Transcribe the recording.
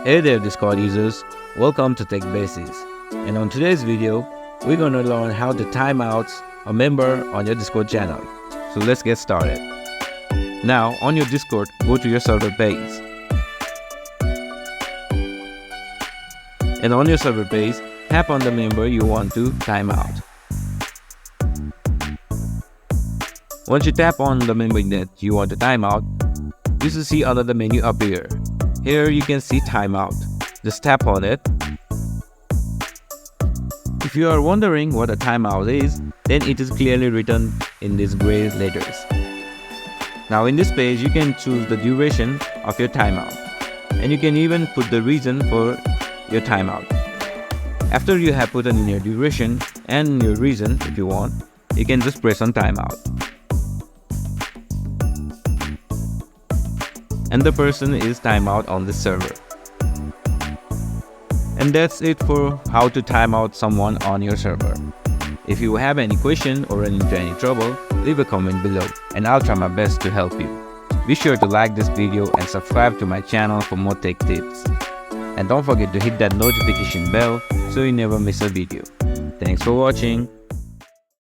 Hey there Discord users, welcome to Tech Basics. And on today's video, we're going to learn how to time out a member on your Discord channel. So let's get started. Now on your Discord, go to your server page. And on your server page, tap on the member you want to time out. Once you tap on the member that you want to time out, you should see another menu appear. Here you can see timeout. Just tap on it. If you are wondering what a timeout is, then it is clearly written in these gray letters. Now in this page, you can choose the duration of your timeout, and you can even put the reason for your timeout. After you have put in your duration and your reason, if you want, you can just press on timeout. And the person is timeout on this server. And that's it for how to time out someone on your server. If you have any question or run into any trouble, leave a comment below and I'll try my best to help you. Be sure to like this video and subscribe to my channel for more tech tips. And don't forget to hit that notification bell so you never miss a video. Thanks for watching.